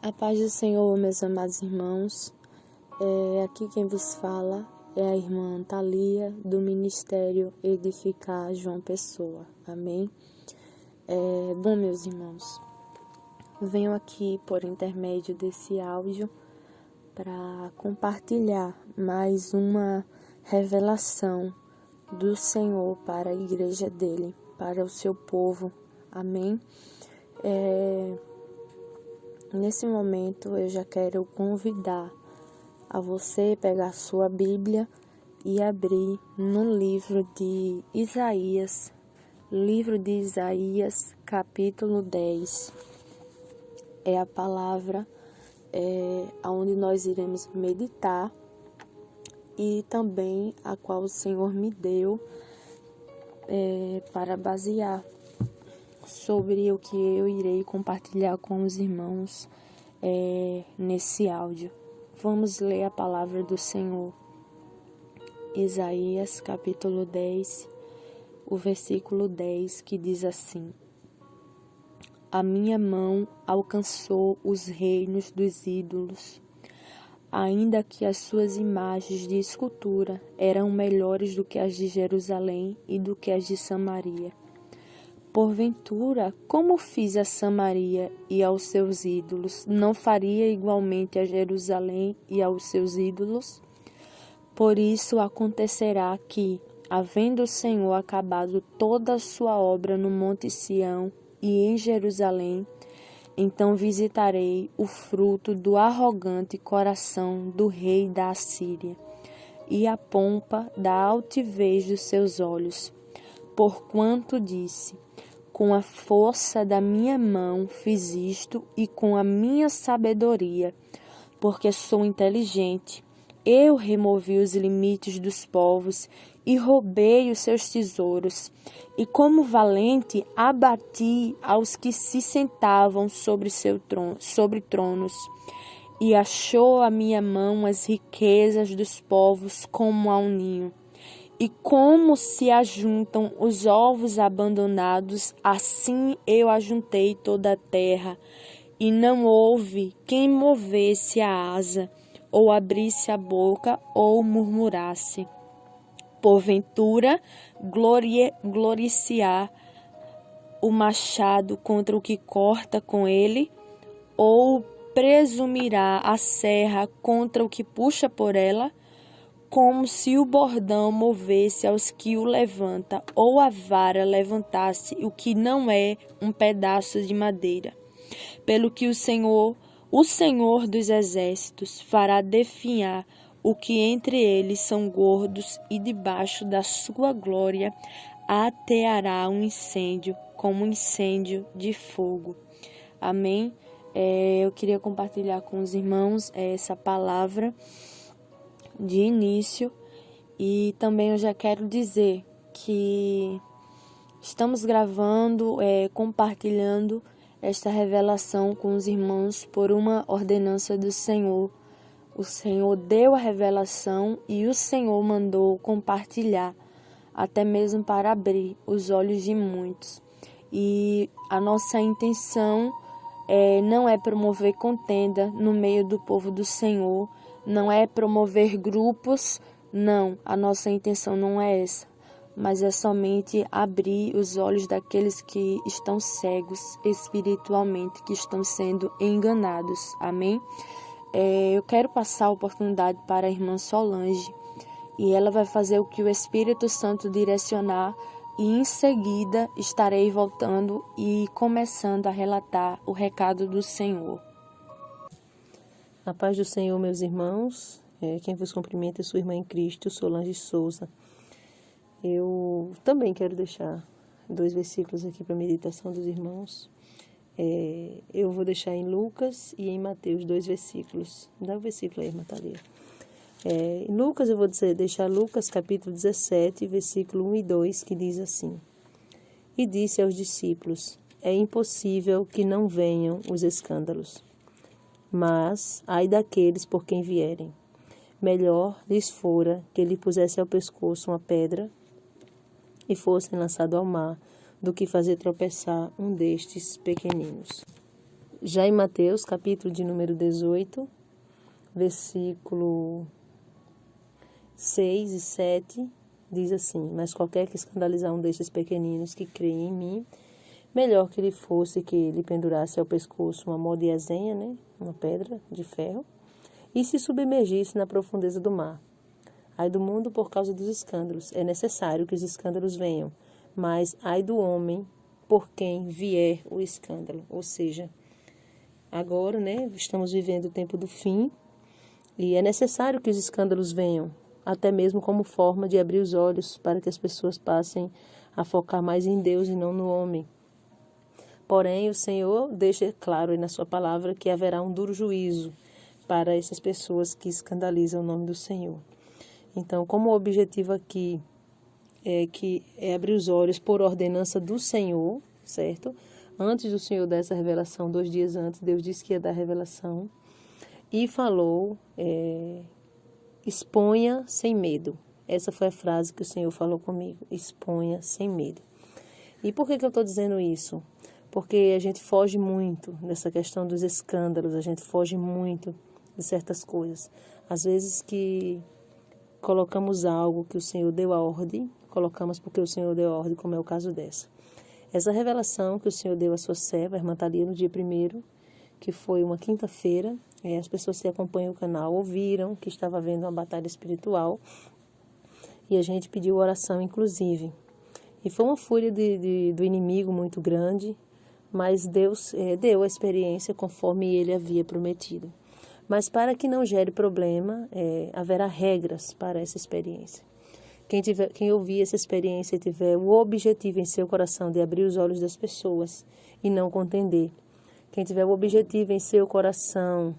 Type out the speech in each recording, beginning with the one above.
A paz do Senhor, meus amados irmãos. Aqui quem vos fala é a irmã Thalia, do Ministério Edificar João Pessoa. Amém? Bom, meus irmãos, venho aqui por intermédio desse áudio para compartilhar mais uma revelação do Senhor para a igreja dele, para o seu povo. Amém? Nesse momento eu já quero convidar a você pegar sua Bíblia e abrir no livro de Isaías, capítulo 10. É a palavra onde nós iremos meditar e também a qual o Senhor me deu para basear sobre o que eu irei compartilhar com os irmãos nesse áudio. Vamos ler a palavra do Senhor. Isaías capítulo 10, o versículo 10, que diz assim: A minha mão alcançou os reinos dos ídolos, ainda que as suas imagens de escultura eram melhores do que as de Jerusalém e do que as de Samaria. Porventura, como fiz a Samaria e aos seus ídolos, não faria igualmente a Jerusalém e aos seus ídolos? Por isso acontecerá que, havendo o Senhor acabado toda a sua obra no Monte Sião e em Jerusalém, então visitarei o fruto do arrogante coração do rei da Assíria e a pompa da altivez dos seus olhos, porquanto disse: com a força da minha mão fiz isto e com a minha sabedoria, porque sou inteligente. Eu removi os limites dos povos e roubei os seus tesouros. E como valente abati aos que se sentavam sobre tronos. E achou a minha mão as riquezas dos povos como a um ninho. E como se ajuntam os ovos abandonados, assim eu ajuntei toda a terra, e não houve quem movesse a asa, ou abrisse a boca, ou murmurasse. Porventura, gloriar o machado contra o que corta com ele, ou presumirá a serra contra o que puxa por ela? Como se o bordão movesse aos que o levanta, ou a vara levantasse o que não é um pedaço de madeira. Pelo que o Senhor dos exércitos, fará definhar o que entre eles são gordos, e debaixo da sua glória ateará um incêndio, como um incêndio de fogo. Amém? Eu queria compartilhar com os irmãos essa palavra de início, e também eu já quero dizer que estamos gravando, compartilhando esta revelação com os irmãos por uma ordenança do Senhor. O Senhor deu a revelação e o Senhor mandou compartilhar, até mesmo para abrir os olhos de muitos. E a nossa intenção não é promover contenda no meio do povo do Senhor, não é promover grupos, não, a nossa intenção não é essa, mas é somente abrir os olhos daqueles que estão cegos espiritualmente, que estão sendo enganados, amém? Eu quero passar a oportunidade para a irmã Solange, e ela vai fazer o que o Espírito Santo direcionar, e em seguida estarei voltando e começando a relatar o recado do Senhor. A paz do Senhor, meus irmãos. Quem vos cumprimenta é sua irmã em Cristo, Solange Souza. Eu também quero deixar 2 versículos aqui para a meditação dos irmãos. Eu vou deixar em Lucas e em Mateus 2 versículos. Dá o versículo aí, irmã Thalia. Em Lucas, eu vou deixar Lucas capítulo 17, versículo 1 e 2, que diz assim: E disse aos discípulos: É impossível que não venham os escândalos, mas ai daqueles por quem vierem. Melhor lhes fora que lhe pusesse ao pescoço uma pedra e fossem lançados ao mar, do que fazer tropeçar um destes pequeninos. Já em Mateus, capítulo de número 18, versículo 6 e 7, diz assim: Mas qualquer que escandalizar um destes pequeninos que creem em mim, melhor que ele fosse que ele pendurasse ao pescoço uma mó de ezenha, né, uma pedra de ferro, e se submergisse na profundeza do mar. Ai do mundo por causa dos escândalos. É necessário que os escândalos venham, mas ai do homem por quem vier o escândalo. Ou seja, agora, né, estamos vivendo o tempo do fim e é necessário que os escândalos venham, até mesmo como forma de abrir os olhos para que as pessoas passem a focar mais em Deus e não no homem. Porém, o Senhor deixa claro aí na sua palavra que haverá um duro juízo para essas pessoas que escandalizam o nome do Senhor. Então, como o objetivo aqui é abrir os olhos por ordenança do Senhor, certo? Antes do Senhor dar essa revelação, 2 dias antes, Deus disse que ia dar a revelação e falou, exponha sem medo. Essa foi a frase que o Senhor falou comigo, exponha sem medo. E por que eu estou dizendo isso? Porque a gente foge muito dessa questão dos escândalos, a gente foge muito de certas coisas. Às vezes que colocamos algo que o Senhor deu a ordem, colocamos porque o Senhor deu a ordem, como é o caso dessa. Essa revelação que o Senhor deu à sua serva, a irmã Thalia, no dia 1º, que foi uma quinta-feira, as pessoas que acompanham o canal ouviram que estava havendo uma batalha espiritual e a gente pediu oração, inclusive. E foi uma fúria do inimigo muito grande, mas Deus deu a experiência conforme Ele havia prometido. Mas para que não gere problema, haverá regras para essa experiência. Quem ouvir essa experiência e tiver o objetivo em seu coração de abrir os olhos das pessoas e não contender. Quem tiver o objetivo em seu coração,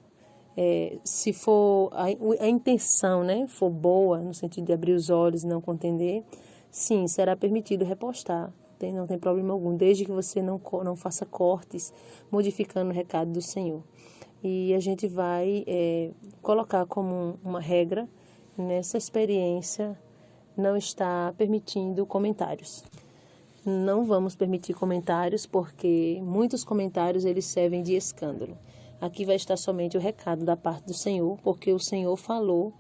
se for a intenção, né, for boa, no sentido de abrir os olhos e não contender, sim, será permitido repostar. Não tem problema algum, desde que você não faça cortes, modificando o recado do Senhor. E a gente vai colocar como uma regra, nessa experiência, não está permitindo comentários. Não vamos permitir comentários, porque muitos comentários eles servem de escândalo. Aqui vai estar somente o recado da parte do Senhor, porque o Senhor falou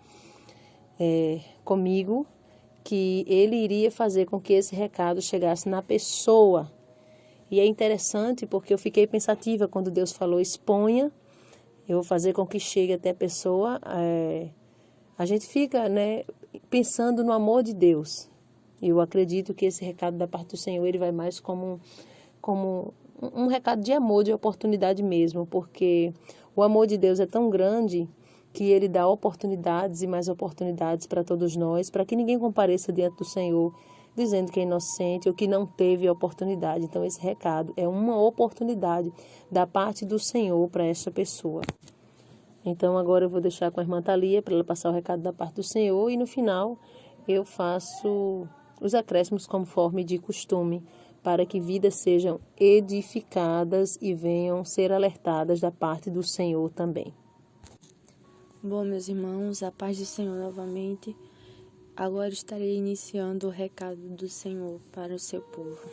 comigo que Ele iria fazer com que esse recado chegasse na pessoa. E é interessante porque eu fiquei pensativa quando Deus falou, exponha, eu vou fazer com que chegue até a pessoa. A gente fica, né, pensando no amor de Deus. Eu acredito que esse recado da parte do Senhor ele vai mais como um recado de amor, de oportunidade mesmo, porque o amor de Deus é tão grande que Ele dá oportunidades e mais oportunidades para todos nós, para que ninguém compareça diante do Senhor dizendo que é inocente ou que não teve a oportunidade. Então, esse recado é uma oportunidade da parte do Senhor para esta pessoa. Então, agora eu vou deixar com a irmã Thalia para ela passar o recado da parte do Senhor e no final eu faço os acréscimos conforme de costume, para que vidas sejam edificadas e venham ser alertadas da parte do Senhor também. Bom, meus irmãos, a paz do Senhor novamente. Agora estarei iniciando o recado do Senhor para o seu povo.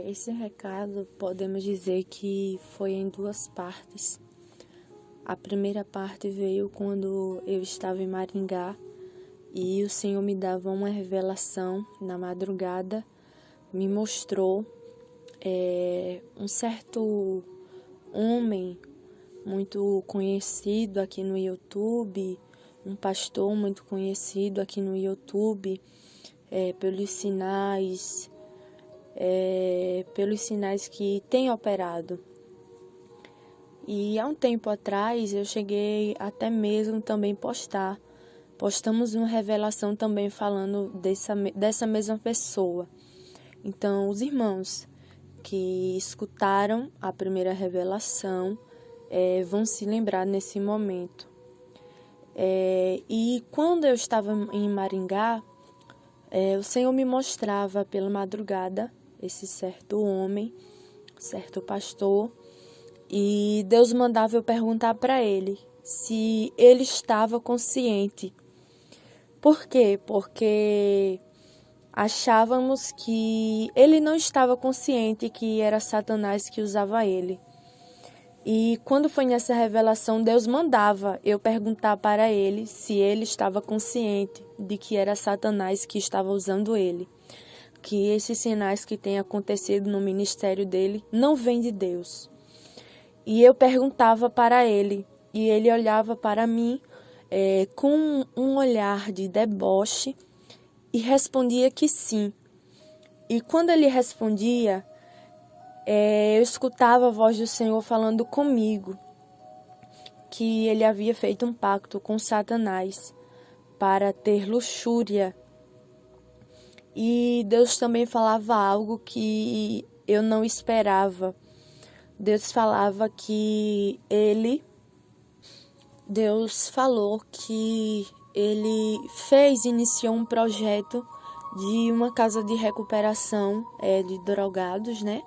Esse recado podemos dizer que foi em 2 partes. A primeira parte veio quando eu estava em Maringá e o Senhor me dava uma revelação na madrugada, me mostrou um certo homem muito conhecido aqui no YouTube, um pastor muito conhecido aqui no YouTube, pelos sinais que tem operado. E há um tempo atrás eu cheguei até mesmo também postamos uma revelação também falando dessa mesma pessoa. Então, os irmãos que escutaram a primeira revelação vão se lembrar nesse momento. E quando eu estava em Maringá, o Senhor me mostrava pela madrugada esse certo homem, certo pastor, e Deus mandava eu perguntar para ele se ele estava consciente. Por quê? Porque achávamos que ele não estava consciente que era Satanás que usava ele. E quando foi nessa revelação, Deus mandava eu perguntar para ele se ele estava consciente de que era Satanás que estava usando ele. Que esses sinais que têm acontecido no ministério dele não vêm de Deus. E eu perguntava para ele, e ele olhava para mim com um olhar de deboche e respondia que sim. E quando ele respondia, eu escutava a voz do Senhor falando comigo, que ele havia feito um pacto com Satanás para ter luxúria. E Deus também falava algo que eu não esperava. Deus falava que Deus falou que ele iniciou um projeto de uma casa de recuperação de drogados, né?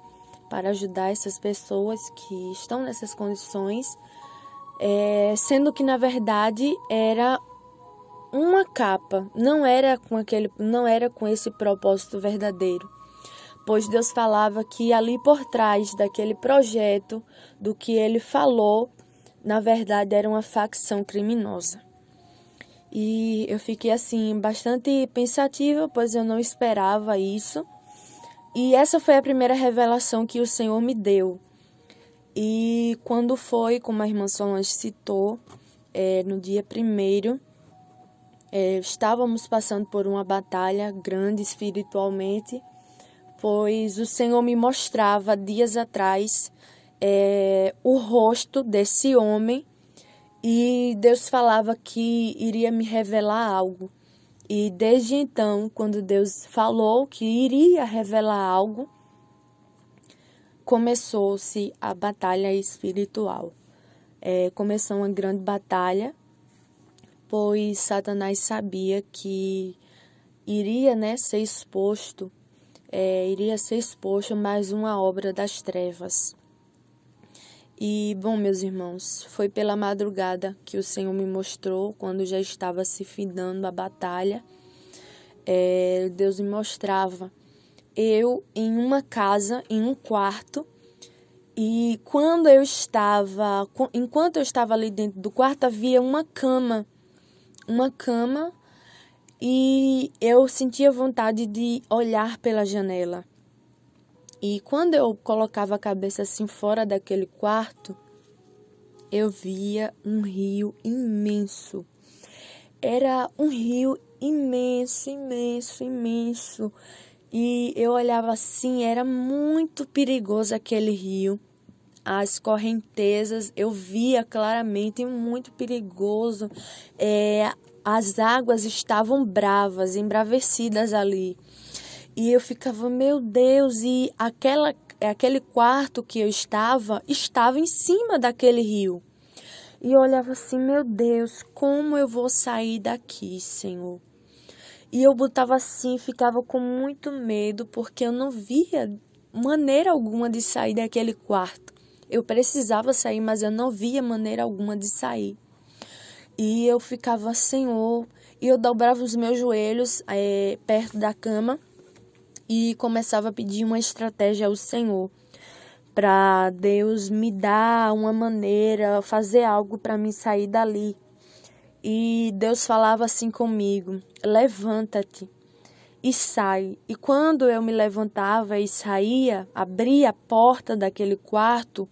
Para ajudar essas pessoas que estão nessas condições, sendo que na verdade era uma capa, não era com esse propósito verdadeiro. Pois Deus falava que ali por trás daquele projeto, do que ele falou, na verdade era uma facção criminosa. E eu fiquei assim bastante pensativa, pois eu não esperava isso. E essa foi a primeira revelação que o Senhor me deu. E quando foi, como a irmã Solange citou, no dia 1º, estávamos passando por uma batalha grande espiritualmente, pois o Senhor me mostrava dias atrás o rosto desse homem e Deus falava que iria me revelar algo. E desde então, quando Deus falou que iria revelar algo, começou-se a batalha espiritual. Começou uma grande batalha, pois Satanás sabia que iria ser exposto mais uma obra das trevas. E, bom, meus irmãos, foi pela madrugada que o Senhor me mostrou, quando já estava se findando a batalha. Deus me mostrava eu em uma casa, em um quarto, e enquanto eu estava ali dentro do quarto, havia uma cama, e eu sentia vontade de olhar pela janela. E quando eu colocava a cabeça assim fora daquele quarto, eu via um rio imenso. Era um rio imenso, imenso, imenso. E eu olhava assim, era muito perigoso aquele rio. As correntezas, eu via claramente, muito perigoso. As águas estavam bravas, embravecidas ali. E eu ficava, meu Deus, e aquele quarto que eu estava em cima daquele rio. E eu olhava assim, meu Deus, como eu vou sair daqui, Senhor? E eu botava assim, ficava com muito medo, porque eu não via maneira alguma de sair daquele quarto. Eu precisava sair, mas eu não via maneira alguma de sair. E eu ficava, Senhor, e eu dobrava os meus joelhos perto da cama e começava a pedir uma estratégia ao Senhor, para Deus me dar uma maneira, fazer algo para mim sair dali. E Deus falava assim comigo, levanta-te e sai. E quando eu me levantava e saía, abria a porta daquele quarto,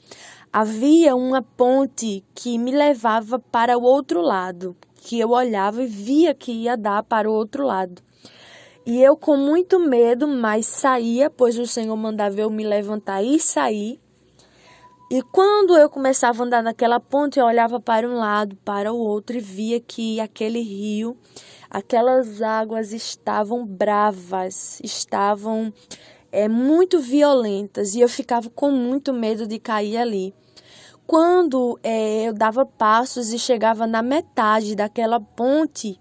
havia uma ponte que me levava para o outro lado, que eu olhava e via que ia dar para o outro lado. E eu com muito medo, mas saía, pois o Senhor mandava eu me levantar e sair. E quando eu começava a andar naquela ponte, eu olhava para um lado, para o outro e via que aquele rio, aquelas águas estavam bravas, estavam muito violentas e eu ficava com muito medo de cair ali. Quando eu dava passos e chegava na metade daquela ponte,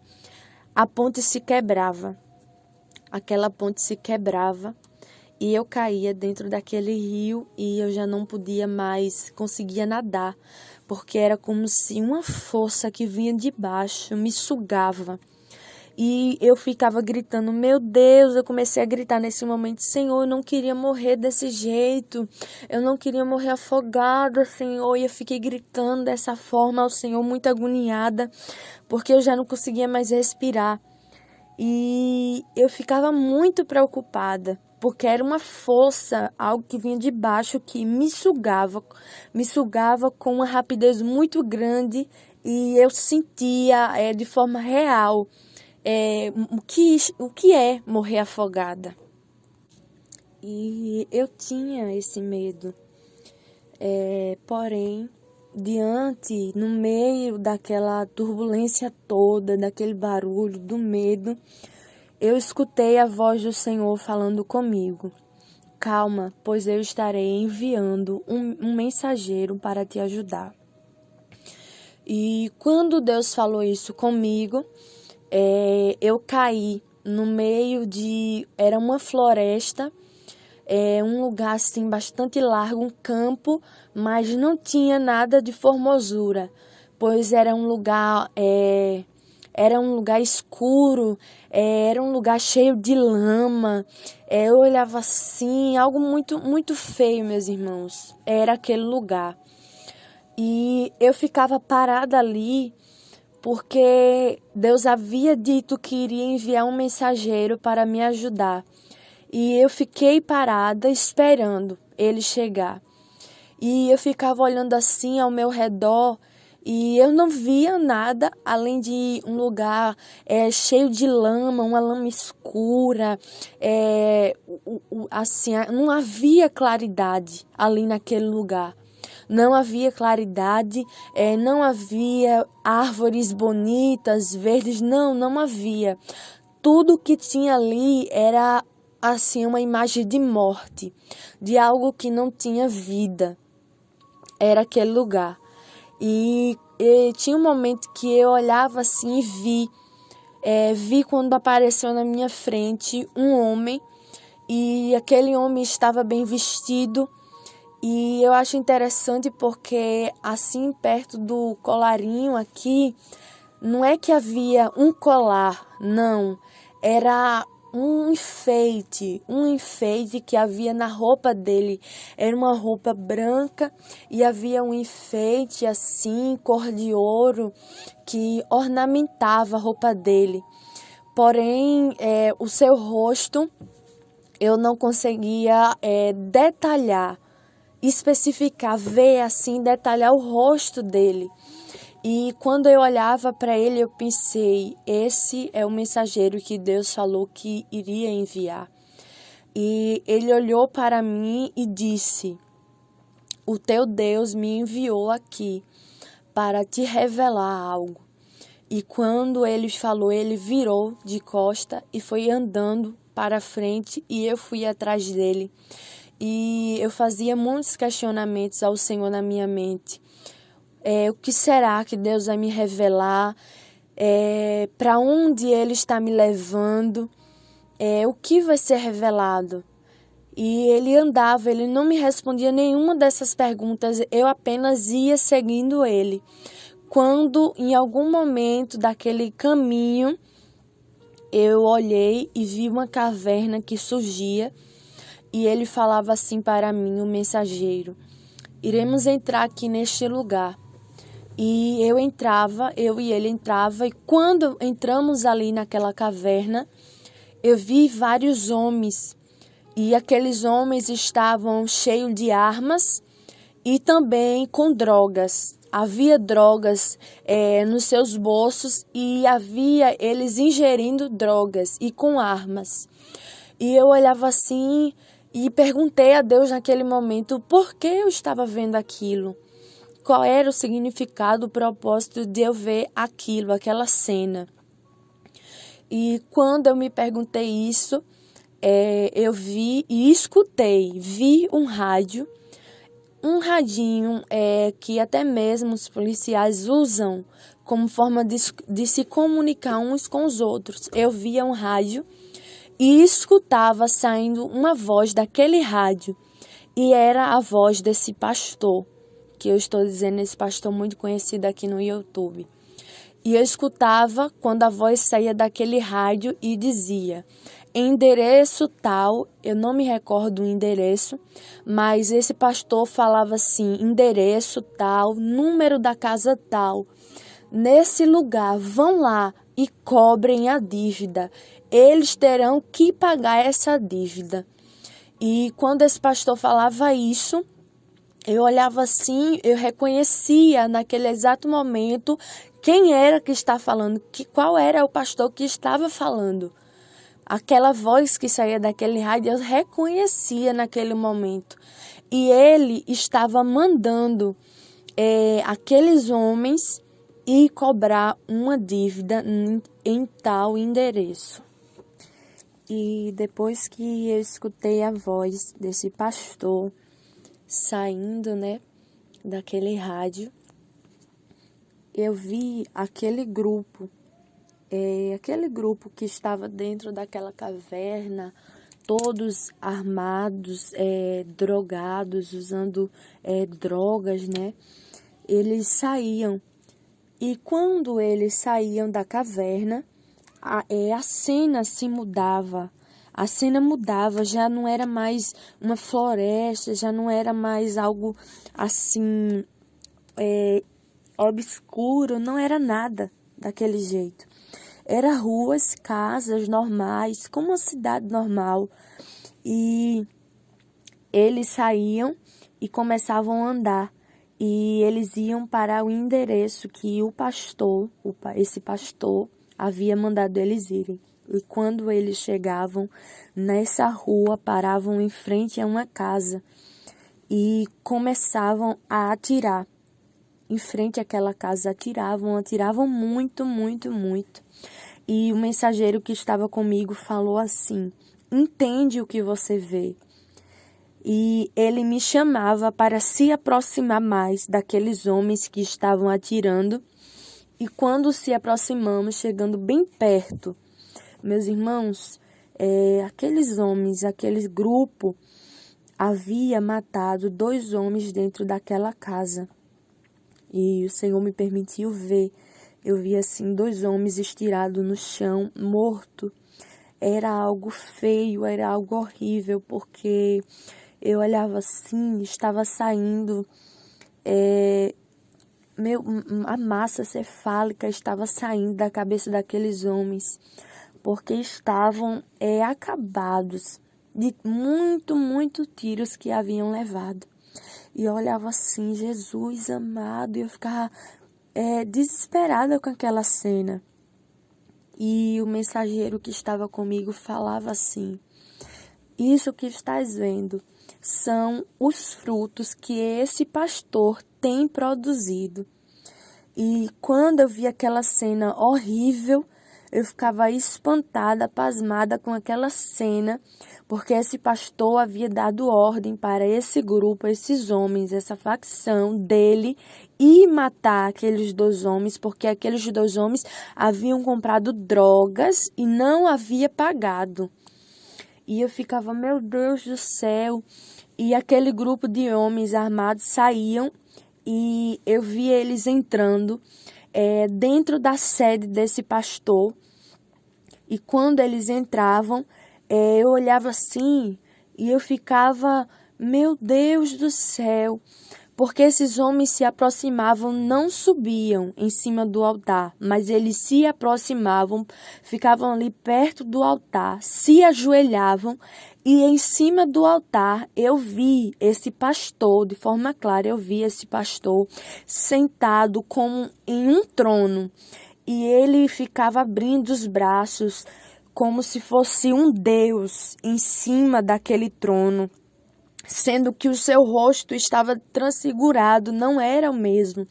a ponte se quebrava. Aquela ponte se quebrava e eu caía dentro daquele rio e eu já não podia mais, conseguia nadar, porque era como se uma força que vinha de baixo me sugava. E eu ficava gritando, meu Deus, eu comecei a gritar nesse momento, Senhor, eu não queria morrer desse jeito, eu não queria morrer afogada, Senhor. E eu fiquei gritando dessa forma ao Senhor, muito agoniada, porque eu já não conseguia mais respirar. E eu ficava muito preocupada, porque era uma força, algo que vinha de baixo, que me sugava com uma rapidez muito grande, e eu sentia de forma real o que é morrer afogada. E eu tinha esse medo. Porém, no meio daquela turbulência toda, daquele barulho, do medo, eu escutei a voz do Senhor falando comigo. Calma, pois eu estarei enviando um mensageiro para te ajudar. E quando Deus falou isso comigo, eu caí no meio era uma floresta, um lugar assim bastante largo, um campo, mas não tinha nada de formosura, pois era um lugar escuro, era um lugar cheio de lama. Eu olhava assim, algo muito, muito feio, meus irmãos. Era aquele lugar. E eu ficava parada ali, porque Deus havia dito que iria enviar um mensageiro para me ajudar. E eu fiquei parada esperando ele chegar. E eu ficava olhando assim ao meu redor e eu não via nada além de um lugar cheio de lama, uma lama escura. Assim, não havia claridade ali naquele lugar. Não havia claridade, não havia árvores bonitas, verdes, não havia. Tudo que tinha ali era assim uma imagem de morte, de algo que não tinha vida. Era aquele lugar. E tinha um momento que eu olhava assim e vi quando apareceu na minha frente um homem, e aquele homem estava bem vestido. E eu acho interessante porque assim perto do colarinho aqui, não é que havia um colar, não, era um enfeite que havia na roupa dele. Era uma roupa branca e havia um enfeite assim, cor de ouro, que ornamentava a roupa dele. Porém, o seu rosto eu não conseguia detalhar, especificar, ver assim, detalhar o rosto dele. E quando eu olhava para ele, eu pensei, esse é o mensageiro que Deus falou que iria enviar. E ele olhou para mim e disse, o teu Deus me enviou aqui para te revelar algo. E quando ele falou, ele virou de costa e foi andando para frente, e eu fui atrás dele. E eu fazia muitos questionamentos ao Senhor na minha mente. O que será que Deus vai me revelar? Para onde Ele está me levando? O que vai ser revelado? E ele andava, ele não me respondia nenhuma dessas perguntas, eu apenas ia seguindo ele. Quando, em algum momento daquele caminho, eu olhei e vi uma caverna que surgia, e ele falava assim para mim, o mensageiro, iremos entrar aqui neste lugar. E eu e ele entrava, e quando entramos ali naquela caverna, eu vi vários homens, e aqueles homens estavam cheios de armas e também com drogas. Havia drogas nos seus bolsos, e havia eles ingerindo drogas e com armas. E eu olhava assim e perguntei a Deus naquele momento por que eu estava vendo aquilo. Qual era o significado, o propósito de eu ver aquilo, aquela cena. E quando eu me perguntei isso, eu vi e escutei, vi um rádio, um radinho que até mesmo os policiais usam como forma de se comunicar uns com os outros. Eu via um rádio e escutava saindo uma voz daquele rádio, e era a voz desse pastor, que eu estou dizendo, esse pastor muito conhecido aqui no YouTube. E eu escutava quando a voz saía daquele rádio e dizia: endereço tal, eu não me recordo o endereço, mas esse pastor falava assim: endereço tal, número da casa tal, nesse lugar, vão lá e cobrem a dívida, eles terão que pagar essa dívida. E quando esse pastor falava isso, eu olhava assim, eu reconhecia naquele exato momento quem era que está falando, qual era o pastor que estava falando. Aquela voz que saía daquele rádio, eu reconhecia naquele momento. E ele estava mandando aqueles homens ir cobrar uma dívida em tal endereço. E depois que eu escutei a voz desse pastor saindo, daquele rádio, eu vi aquele grupo que estava dentro daquela caverna, todos armados, drogados, usando drogas, Eles saíam. E quando eles saíam da caverna, a cena se mudava. A cena mudava, já não era mais uma floresta, já não era mais algo assim obscuro, não era nada daquele jeito. Era ruas, casas normais, como uma cidade normal. E eles saíam e começavam a andar. E eles iam para o endereço que esse pastor, havia mandado eles irem. E quando eles chegavam nessa rua, paravam em frente a uma casa e começavam a atirar. Em frente àquela casa, atiravam muito, muito, muito. E o mensageiro que estava comigo falou assim: entende o que você vê. E ele me chamava para se aproximar mais daqueles homens que estavam atirando. E quando se aproximamos, chegando bem perto, meus irmãos, aqueles homens, aquele grupo, havia matado 2 homens dentro daquela casa. E o Senhor me permitiu ver. Eu vi assim 2 homens estirados no chão, morto. Era algo feio, era algo horrível, porque eu olhava assim, estava saindo, a massa cefálica estava saindo da cabeça daqueles homens, porque estavam acabados de muito tiros que haviam levado. E eu olhava assim, Jesus amado, e eu ficava desesperada com aquela cena. E o mensageiro que estava comigo falava assim: isso que estás vendo são os frutos que esse pastor tem produzido. E quando eu vi aquela cena horrível, eu ficava espantada, pasmada com aquela cena, porque esse pastor havia dado ordem para esse grupo, esses homens, essa facção dele, ir matar aqueles 2 homens, porque aqueles 2 homens haviam comprado drogas e não havia pagado. E eu ficava, meu Deus do céu. E aquele grupo de homens armados saíam e eu vi eles entrando dentro da sede desse pastor. E quando eles entravam, eu olhava assim e eu ficava, meu Deus do céu, porque esses homens se aproximavam, não subiam em cima do altar, mas eles se aproximavam, ficavam ali perto do altar, se ajoelhavam, e em cima do altar eu vi esse pastor, de forma clara, eu vi esse pastor sentado como em um trono. E ele ficava abrindo os braços como se fosse um Deus em cima daquele trono, sendo que o seu rosto estava transfigurado, não era o mesmo.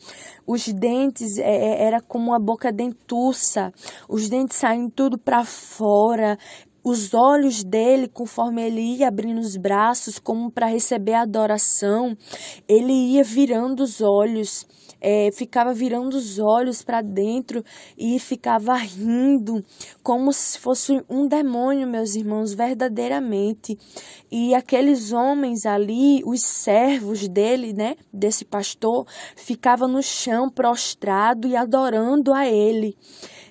Os dentes era como uma boca dentuça, os dentes saíam tudo para fora. Os olhos dele, conforme ele ia abrindo os braços, como para receber a adoração, ele ia virando os olhos. ficava virando os olhos para dentro e ficava rindo, como se fosse um demônio, meus irmãos, verdadeiramente. E aqueles homens ali, os servos dele, né, desse pastor, ficavam no chão prostrado e adorando a ele.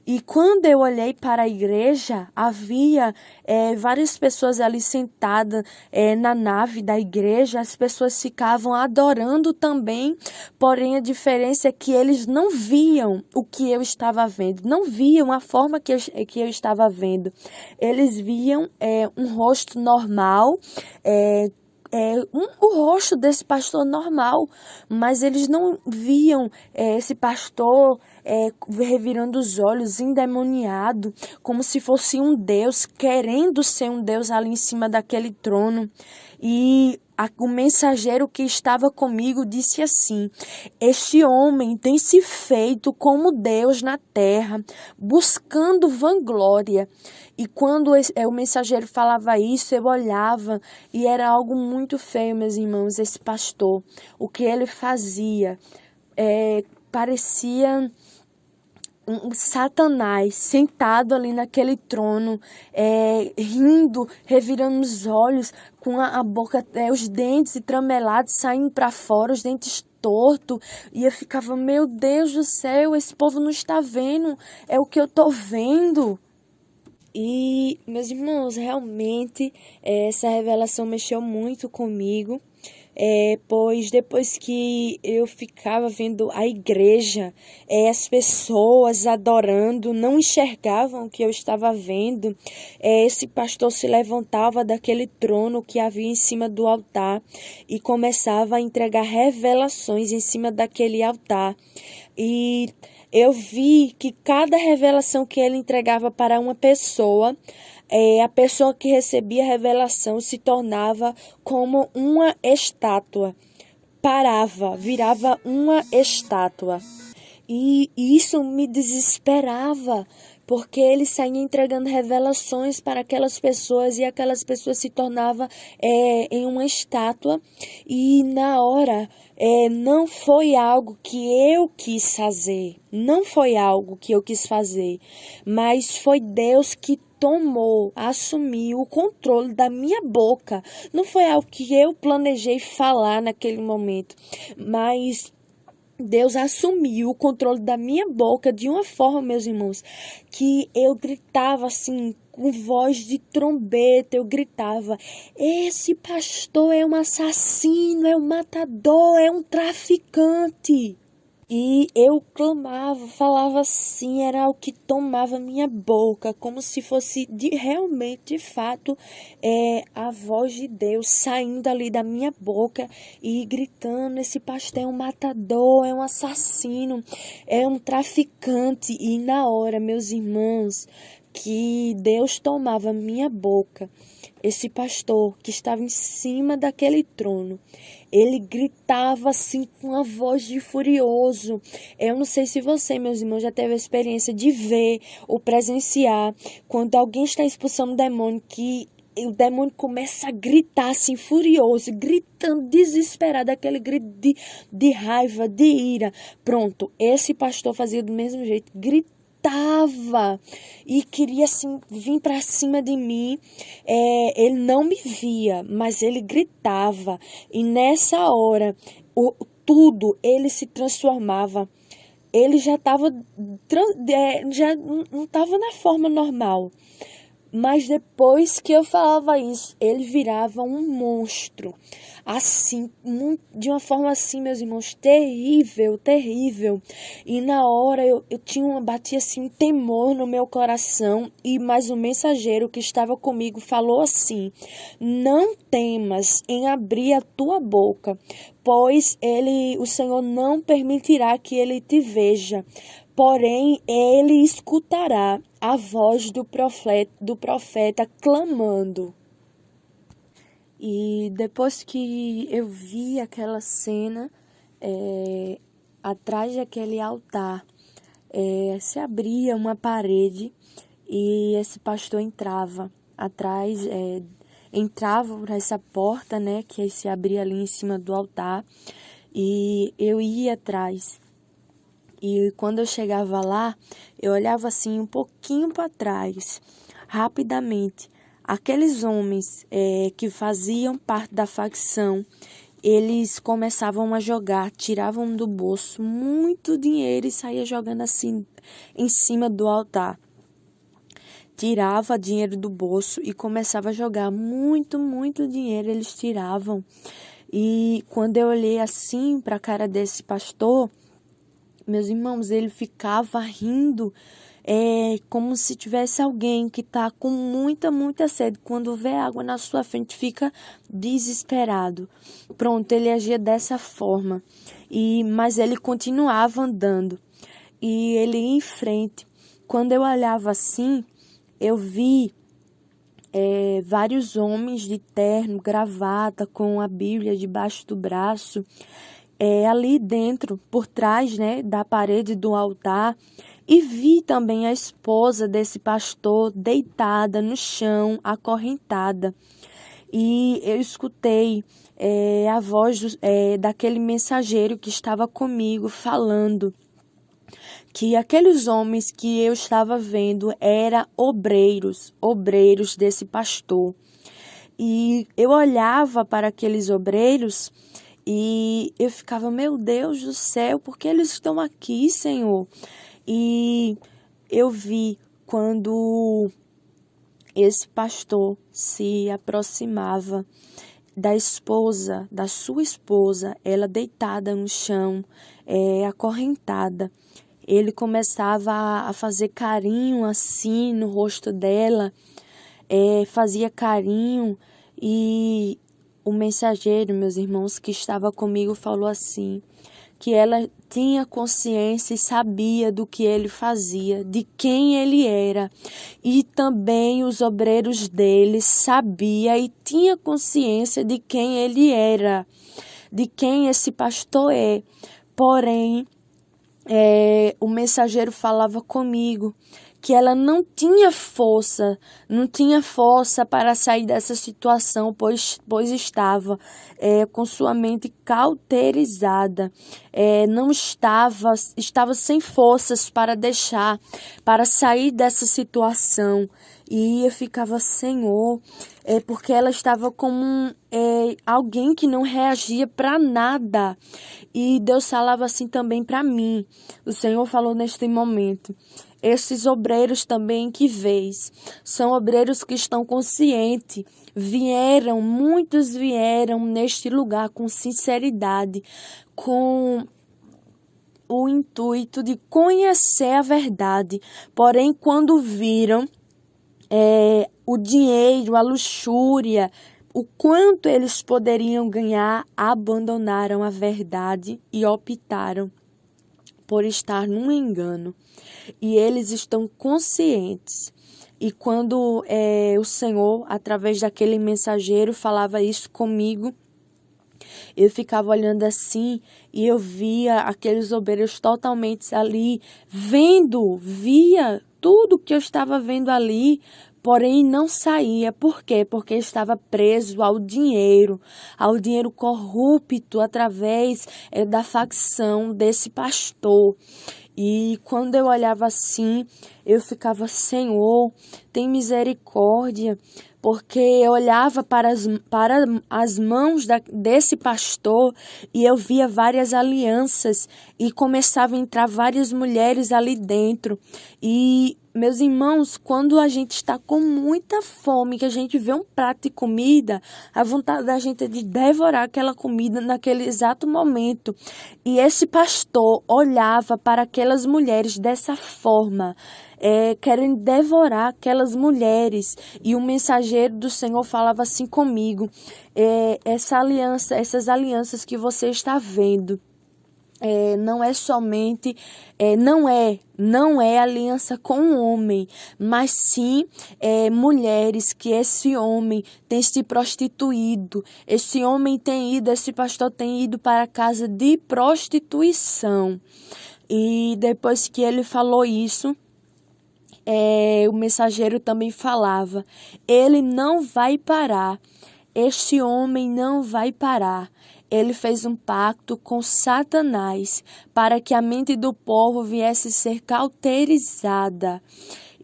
E quando eu olhei para a igreja, havia várias pessoas ali sentadas na nave da igreja. As pessoas ficavam adorando também, porém a diferença é que eles não viam o que eu estava vendo, não viam a forma que eu estava vendo. Eles viam um rosto normal, o rosto desse pastor normal, mas eles não viam esse pastor revirando os olhos, endemoniado, como se fosse um Deus, querendo ser um Deus ali em cima daquele trono. E o mensageiro que estava comigo disse assim: este homem tem se feito como Deus na terra, buscando vanglória. E quando o mensageiro falava isso, eu olhava e era algo muito feio, meus irmãos, esse pastor. O que ele fazia parecia um Satanás sentado ali naquele trono, rindo, revirando os olhos, com a boca, os dentes tramelados saindo para fora, os dentes tortos. E eu ficava, meu Deus do céu, esse povo não está vendo, é o que eu estou vendo. E, meus irmãos, realmente essa revelação mexeu muito comigo, pois depois que eu ficava vendo a igreja, as pessoas adorando, não enxergavam o que eu estava vendo. Esse pastor se levantava daquele trono que havia em cima do altar e começava a entregar revelações em cima daquele altar. E eu vi que cada revelação que ele entregava para uma pessoa, a pessoa que recebia a revelação se tornava como uma estátua. Parava, virava uma estátua. E isso me desesperava, porque ele saía entregando revelações para aquelas pessoas e aquelas pessoas se tornavam em uma estátua. E na hora, não foi algo que eu quis fazer, não foi algo que eu quis fazer, mas foi Deus que assumiu o controle da minha boca. Não foi algo que eu planejei falar naquele momento, mas Deus assumiu o controle da minha boca de uma forma, meus irmãos, que eu gritava assim, com voz de trombeta, eu gritava: esse pastor é um assassino, é um matador, é um traficante. E eu clamava, falava assim, era o que tomava minha boca, como se fosse realmente, de fato, a voz de Deus saindo ali da minha boca e gritando: esse pastor é um matador, é um assassino, é um traficante. E na hora, meus irmãos, que Deus tomava minha boca, esse pastor que estava em cima daquele trono, ele gritava assim com uma voz de furioso. Eu não sei se você, meus irmãos, já teve a experiência de ver ou presenciar quando alguém está expulsando um demônio, que o demônio começa a gritar assim, furioso, gritando, desesperado, aquele grito de raiva, de ira. Pronto, esse pastor fazia do mesmo jeito, gritava e queria assim vir para cima de mim. Ele não me via, mas ele gritava, e nessa hora tudo ele se transformava. Ele já estava já não estava na forma normal. Mas depois que eu falava isso, ele virava um monstro. Assim, de uma forma assim, meus irmãos, terrível, terrível. E na hora eu batia assim um temor no meu coração. E mais um mensageiro que estava comigo falou assim: não temas em abrir a tua boca, pois o Senhor não permitirá que ele te veja. Porém, ele escutará a voz do profeta clamando. E depois que eu vi aquela cena, atrás daquele altar, se abria uma parede e esse pastor entrava atrás, entrava por essa porta, né, que se abria ali em cima do altar, e eu ia atrás. E quando eu chegava lá, eu olhava assim um pouquinho para trás, rapidamente. Aqueles homens que faziam parte da facção, eles começavam a jogar, tiravam do bolso muito dinheiro e saía jogando assim em cima do altar. Tirava dinheiro do bolso e começava a jogar muito, muito dinheiro eles tiravam. E quando eu olhei assim para a cara desse pastor, meus irmãos, ele ficava rindo, como se tivesse alguém que está com muita, muita sede. Quando vê água na sua frente, fica desesperado. Pronto, ele agia dessa forma. Mas ele continuava andando. E ele ia em frente. Quando eu olhava assim, eu vi vários homens de terno, gravata, com a Bíblia debaixo do braço, ali dentro, por trás, né, da parede do altar, e vi também a esposa desse pastor deitada no chão, acorrentada. E eu escutei a voz daquele mensageiro que estava comigo falando que aqueles homens que eu estava vendo eram obreiros desse pastor. E eu olhava para aqueles obreiros e eu ficava, meu Deus do céu, por que eles estão aqui, Senhor? E eu vi quando esse pastor se aproximava da sua esposa, ela deitada no chão, acorrentada. Ele começava a fazer carinho assim no rosto dela, fazia carinho, e o mensageiro, meus irmãos, que estava comigo, falou assim, que ela tinha consciência e sabia do que ele fazia, de quem ele era, e também os obreiros dele sabia e tinha consciência de quem ele era, de quem esse pastor é. Porém, o mensageiro falava comigo que ela não tinha força para sair dessa situação, pois estava com sua mente cauterizada, estava sem forças para sair dessa situação. E eu ficava, Senhor, porque ela estava como alguém que não reagia para nada. E Deus falava assim também para mim. O Senhor falou neste momento. Esses obreiros também que vês, são obreiros que estão conscientes. Muitos vieram neste lugar com sinceridade, com o intuito de conhecer a verdade. Porém, quando viram o dinheiro, a luxúria, o quanto eles poderiam ganhar, abandonaram a verdade e optaram por estar num engano. E eles estão conscientes. E quando o Senhor, através daquele mensageiro, falava isso comigo, eu ficava olhando assim e eu via aqueles obreiros totalmente ali, via tudo que eu estava vendo ali, porém não saía. Por quê? Porque estava preso ao dinheiro corrupto através da facção desse pastor. E quando eu olhava assim, eu ficava, Senhor, tem misericórdia, porque eu olhava para as mãos desse pastor e eu via várias alianças e começava a entrar várias mulheres ali dentro. E, meus irmãos, quando a gente está com muita fome, que a gente vê um prato de comida, a vontade da gente é de devorar aquela comida naquele exato momento. E esse pastor olhava para aquelas mulheres dessa forma, querendo devorar aquelas mulheres. E o mensageiro do Senhor falava assim comigo, essas alianças que você está vendo, não é somente, não é aliança com o homem, mas sim mulheres que esse homem tem se prostituído, esse pastor tem ido para a casa de prostituição. E depois que ele falou isso, o mensageiro também falava, ele não vai parar, este homem não vai parar. ele fez um pacto com Satanás para que a mente do povo viesse a ser cauterizada.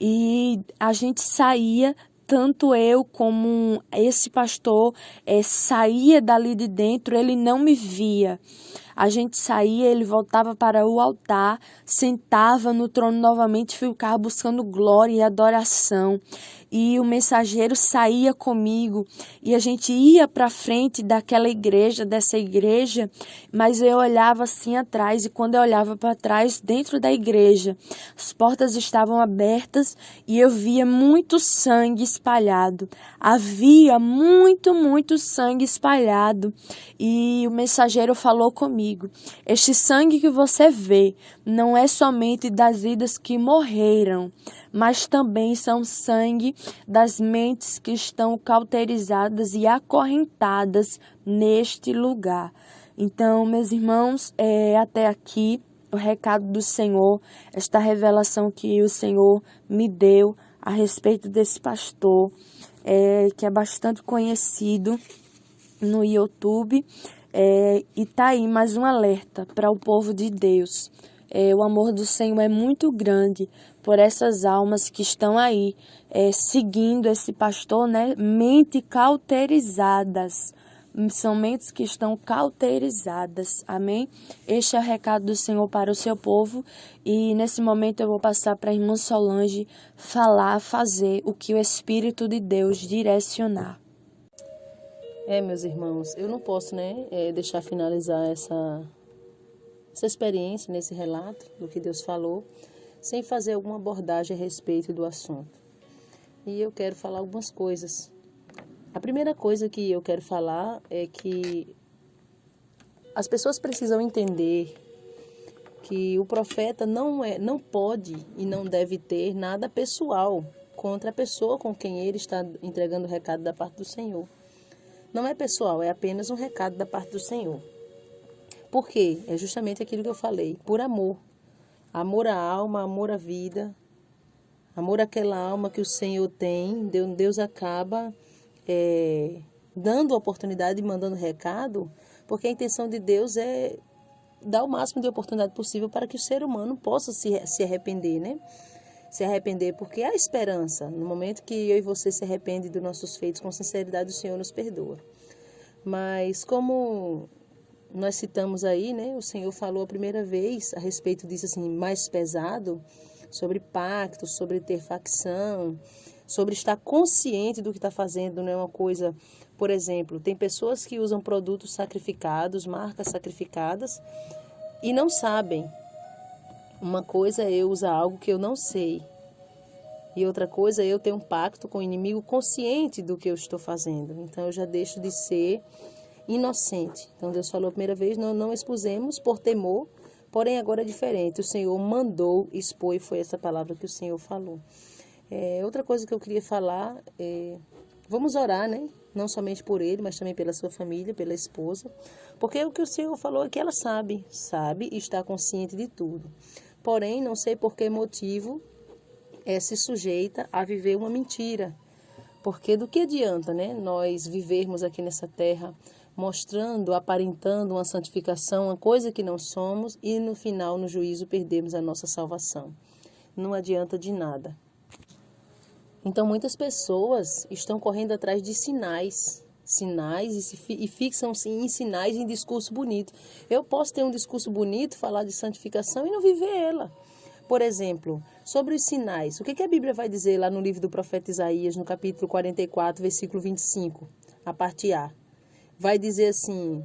E a gente saía, tanto eu como esse pastor, saía dali de dentro, ele não me via. A gente saía, ele voltava para o altar, sentava no trono novamente, ficava buscando glória e adoração. E o mensageiro saía comigo e a gente ia para frente dessa igreja, mas eu olhava assim atrás, e quando eu olhava para trás, dentro da igreja, as portas estavam abertas e eu via muito sangue espalhado. Havia muito sangue espalhado. E o mensageiro falou comigo: este sangue que você vê não é somente das vidas que morreram, mas também são sangue das mentes que estão cauterizadas e acorrentadas neste lugar. Então, meus irmãos, até aqui o recado do Senhor, esta revelação que o Senhor me deu a respeito desse pastor, que é bastante conhecido no YouTube, e tá aí mais um alerta para o povo de Deus. O amor do Senhor é muito grande por essas almas que estão aí seguindo esse pastor, né? Mente cauterizadas. São mentes que estão cauterizadas. Amém? Este é o recado do Senhor para o seu povo. E nesse momento eu vou passar para a irmã Solange fazer o que o Espírito de Deus direcionar. Meus irmãos, eu não posso, deixar finalizar essa experiência, nesse relato do que Deus falou, sem fazer alguma abordagem a respeito do assunto. E eu quero falar algumas coisas. A primeira coisa que eu quero falar é que as pessoas precisam entender que o profeta não pode e não deve ter nada pessoal contra a pessoa com quem ele está entregando o recado da parte do Senhor. Não é pessoal, é apenas um recado da parte do Senhor. Por quê? É justamente aquilo que eu falei, por amor. Amor à alma, amor à vida, amor àquela alma que o Senhor tem. Deus acaba dando a oportunidade e mandando recado, porque a intenção de Deus é dar o máximo de oportunidade possível para que o ser humano possa se arrepender, né? Se arrepender, porque há esperança. No momento que eu e você se arrependem dos nossos feitos com sinceridade, o Senhor nos perdoa. Mas como nós citamos aí, né? O Senhor falou a primeira vez a respeito disso, assim, mais pesado, sobre pacto, sobre ter facção, sobre estar consciente do que está fazendo, não é uma coisa... Por exemplo, tem pessoas que usam produtos sacrificados, marcas sacrificadas, e não sabem. Uma coisa é eu usar algo que eu não sei, e outra coisa é eu ter um pacto com o inimigo consciente do que eu estou fazendo. Então eu já deixo de ser inocente. Então Deus falou a primeira vez, não expusemos por temor, porém agora é diferente. O Senhor mandou expor e foi essa palavra que o Senhor falou. Outra coisa que eu queria falar vamos orar, né? Não somente por ele, mas também pela sua família, pela esposa, porque o que o Senhor falou é que ela sabe e está consciente de tudo. Porém, não sei por que motivo se sujeita a viver uma mentira. Porque do que adianta, né, nós vivermos aqui nessa terra mostrando, aparentando uma santificação, uma coisa que não somos, e no final, no juízo, perdemos a nossa salvação. Não adianta de nada. Então, muitas pessoas estão correndo atrás de sinais e fixam-se em sinais, em discurso bonito. Eu posso ter um discurso bonito, falar de santificação e não viver ela. Por exemplo, sobre os sinais, o que a Bíblia vai dizer lá no livro do profeta Isaías, no capítulo 44, versículo 25, a parte A? Vai dizer assim: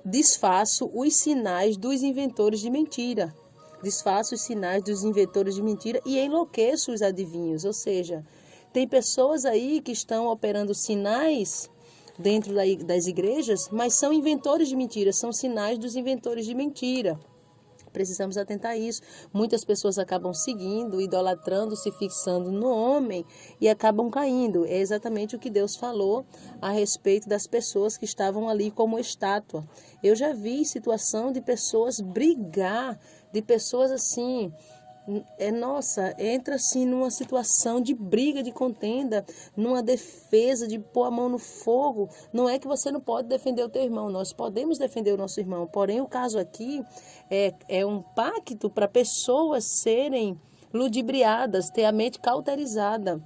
desfaço os sinais dos inventores de mentira. Desfaço os sinais dos inventores de mentira e enlouqueço os adivinhos. Ou seja, tem pessoas aí que estão operando sinais dentro das igrejas, mas são inventores de mentira, são sinais dos inventores de mentira. Precisamos atentar a isso. Muitas pessoas acabam seguindo, idolatrando, se fixando no homem e acabam caindo. É exatamente o que Deus falou a respeito das pessoas que estavam ali como estátua. Eu já vi situação de pessoas brigar, de pessoas assim, entra assim numa situação de briga, de contenda, numa defesa, de pôr a mão no fogo. Não é que você não pode defender o teu irmão, nós podemos defender o nosso irmão. Porém, o caso aqui é um pacto para pessoas serem ludibriadas, ter a mente cauterizada.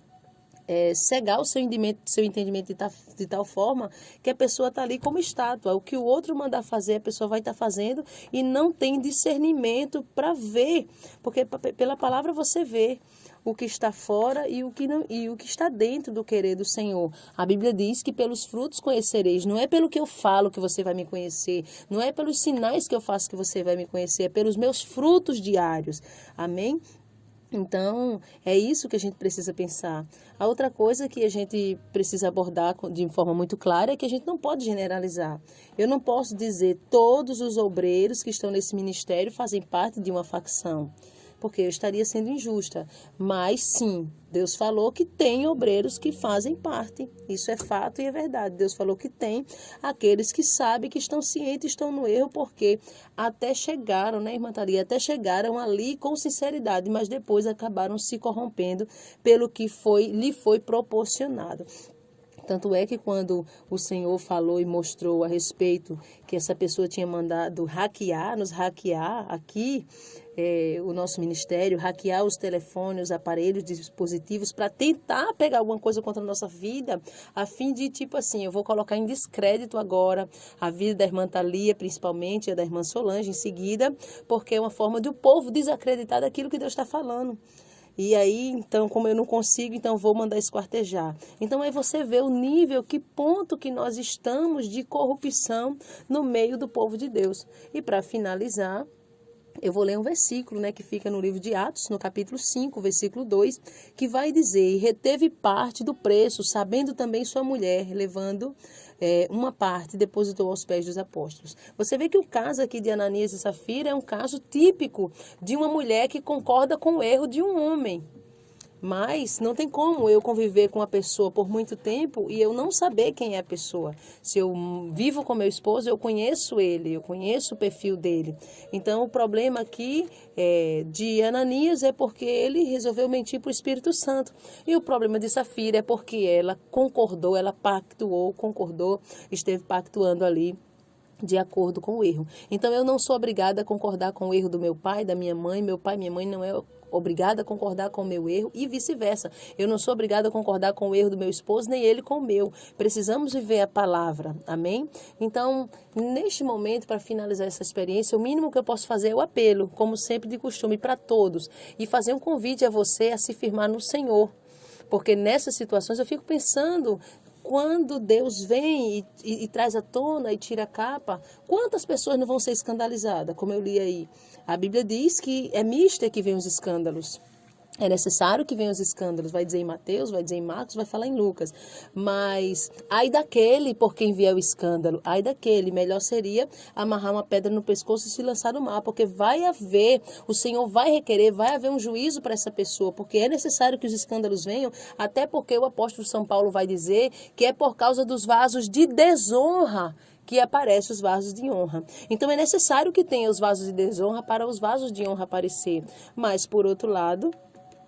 Cegar o seu entendimento de tal forma que a pessoa está ali como estátua. O que o outro mandar fazer, a pessoa vai estar fazendo e não tem discernimento para ver. Porque pela palavra você vê o que está fora e o que está dentro do querer do Senhor. A Bíblia diz que pelos frutos conhecereis. Não é pelo que eu falo que você vai me conhecer. Não é pelos sinais que eu faço que você vai me conhecer. É pelos meus frutos diários. Amém? Então, é isso que a gente precisa pensar. A outra coisa que a gente precisa abordar de forma muito clara é que a gente não pode generalizar. Eu não posso dizer todos os obreiros que estão nesse ministério fazem parte de uma facção, porque eu estaria sendo injusta. Mas sim, Deus falou que tem obreiros que fazem parte. Isso é fato e é verdade. Deus falou que tem aqueles que sabem, que estão cientes, estão no erro, porque até chegaram, né, irmã Thalia? Até chegaram ali com sinceridade, mas depois acabaram se corrompendo pelo que lhe foi proporcionado. Tanto é que quando o Senhor falou e mostrou a respeito que essa pessoa tinha mandado nos hackear aqui, o nosso ministério, hackear os telefones, os aparelhos, dispositivos, para tentar pegar alguma coisa contra a nossa vida, a fim de, tipo assim, eu vou colocar em descrédito agora a vida da irmã Thalia, principalmente a da irmã Solange em seguida, porque é uma forma de o povo desacreditar daquilo que Deus está falando. E aí, então, como eu não consigo, então vou mandar esquartejar. Então, aí você vê o nível, que ponto que nós estamos de corrupção no meio do povo de Deus. E para finalizar, eu vou ler um versículo, né, que fica no livro de Atos, no capítulo 5, versículo 2, que vai dizer: e reteve parte do preço, sabendo também sua mulher, levando uma parte, depositou aos pés dos apóstolos. Você vê que o caso aqui de Ananias e Safira é um caso típico de uma mulher que concorda com o erro de um homem. Mas não tem como eu conviver com a pessoa por muito tempo e eu não saber quem é a pessoa. Se eu vivo com meu esposo, eu conheço ele, eu conheço o perfil dele. Então, o problema aqui de Ananias é porque ele resolveu mentir para o Espírito Santo. E o problema de Safira é porque ela concordou, ela concordou, esteve pactuando ali de acordo com o erro. Então, eu não sou obrigada a concordar com o erro do meu pai, da minha mãe. Meu pai e minha mãe não é obrigada a concordar com o meu erro e vice-versa. Eu não sou obrigada a concordar com o erro do meu esposo, nem ele com o meu. Precisamos viver a palavra. Amém? Então, neste momento, para finalizar essa experiência, o mínimo que eu posso fazer é o apelo, como sempre de costume, para todos. E fazer um convite a você a se firmar no Senhor. Porque nessas situações eu fico pensando, quando Deus vem e traz à tona e tira a capa, quantas pessoas não vão ser escandalizadas, como eu li aí? A Bíblia diz que é mister que vem os escândalos. É necessário que venham os escândalos, vai dizer em Mateus, vai dizer em Marcos, vai falar em Lucas. Mas, ai daquele por quem vier o escândalo, ai daquele, melhor seria amarrar uma pedra no pescoço e se lançar no mar, porque vai haver, o Senhor vai requerer, vai haver um juízo para essa pessoa, porque é necessário que os escândalos venham, até porque o apóstolo São Paulo vai dizer que é por causa dos vasos de desonra que aparecem os vasos de honra. Então, é necessário que tenha os vasos de desonra para os vasos de honra aparecer. Mas, por outro lado,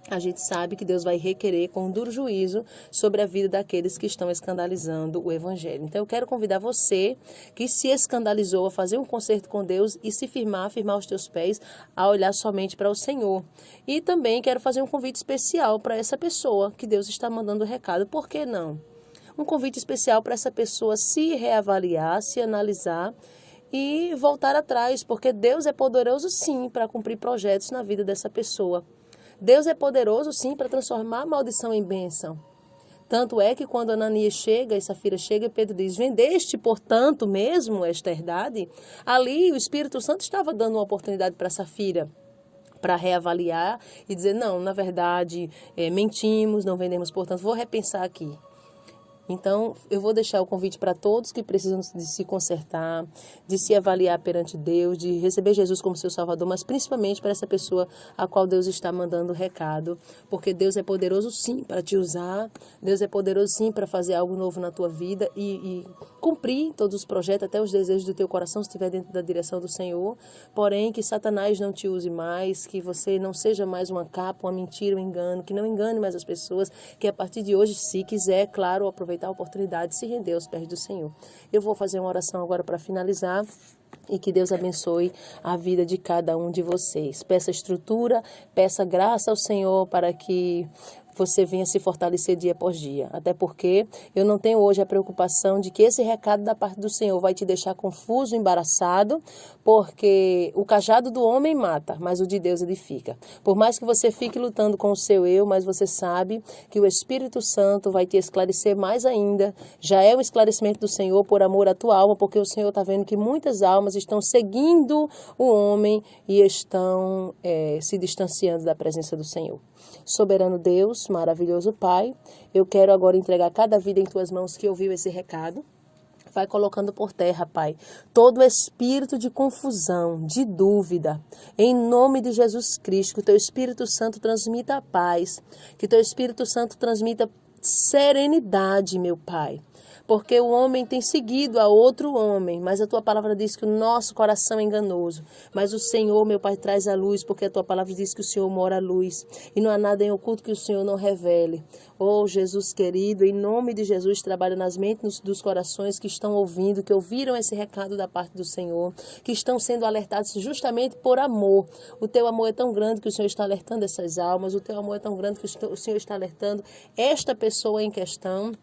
a gente sabe que Deus vai requerer com um duro juízo sobre a vida daqueles que estão escandalizando o Evangelho. Então, eu quero convidar você que se escandalizou a fazer um concerto com Deus e se firmar os teus pés, a olhar somente para o Senhor. E também quero fazer um convite especial para essa pessoa que Deus está mandando o recado. Por que não? Um convite especial para essa pessoa se reavaliar, se analisar e voltar atrás, porque Deus é poderoso sim para cumprir projetos na vida dessa pessoa. Deus é poderoso, sim, para transformar a maldição em bênção. Tanto é que quando Ananias chega e Safira chega, Pedro diz: vendeste, portanto, mesmo esta herdade? Ali o Espírito Santo estava dando uma oportunidade para Safira, para reavaliar e dizer: não, na verdade, mentimos, não vendemos, portanto, vou repensar aqui. Então, eu vou deixar o convite para todos que precisam de se consertar, de se avaliar perante Deus, de receber Jesus como seu Salvador, mas principalmente para essa pessoa a qual Deus está mandando o recado, porque Deus é poderoso sim para te usar, Deus é poderoso sim para fazer algo novo na tua vida e cumprir todos os projetos, até os desejos do teu coração, se estiver dentro da direção do Senhor. Porém, que Satanás não te use mais, que você não seja mais uma capa, uma mentira, um engano, que não engane mais as pessoas, que a partir de hoje, se quiser, claro, aproveitar a oportunidade, se render aos pés do Senhor. Eu vou fazer uma oração agora para finalizar. E que Deus abençoe a vida de cada um de vocês. Peça estrutura, peça graça ao Senhor para que você venha se fortalecer dia após dia. Até porque eu não tenho hoje a preocupação de que esse recado da parte do Senhor vai te deixar confuso, embaraçado, porque o cajado do homem mata, mas o de Deus edifica. Por mais que você fique lutando com o seu eu, mas você sabe que o Espírito Santo vai te esclarecer mais ainda. Já é um esclarecimento do Senhor por amor à tua alma, porque o Senhor está vendo que muitas almas estão seguindo o homem e estão se distanciando da presença do Senhor. Soberano Deus, maravilhoso Pai, eu quero agora entregar cada vida em tuas mãos que ouviu esse recado. Vai colocando por terra, Pai, todo espírito de confusão, de dúvida. Em nome de Jesus Cristo, que o Teu Espírito Santo transmita a paz, que o Teu Espírito Santo transmita serenidade, meu Pai. Porque o homem tem seguido a outro homem, mas a Tua palavra diz que o nosso coração é enganoso. Mas o Senhor, meu Pai, traz a luz, porque a Tua palavra diz que o Senhor mora a luz. E não há nada em oculto que o Senhor não revele. Oh, Jesus querido, em nome de Jesus, trabalha nas mentes dos corações que estão ouvindo, que ouviram esse recado da parte do Senhor, que estão sendo alertados justamente por amor. O Teu amor é tão grande que o Senhor está alertando essas almas, o Teu amor é tão grande que o Senhor está alertando esta pessoa em questão,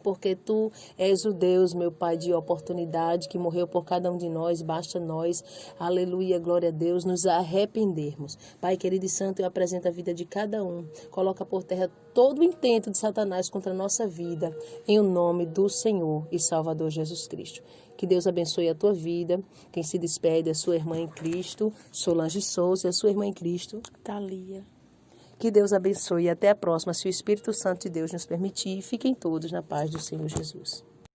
porque Tu és o Deus, meu Pai, de oportunidade, que morreu por cada um de nós, basta nós, aleluia, glória a Deus, nos arrependermos. Pai querido e santo, eu apresento a vida de cada um, coloca por terra todo o intento de Satanás contra a nossa vida, em o nome do Senhor e Salvador Jesus Cristo. Que Deus abençoe a tua vida. Quem se despede é a sua irmã em Cristo, Solange Souza, e a sua irmã em Cristo, Thalia. Que Deus abençoe e até a próxima, se o Espírito Santo de Deus nos permitir. Fiquem todos na paz do Senhor Jesus.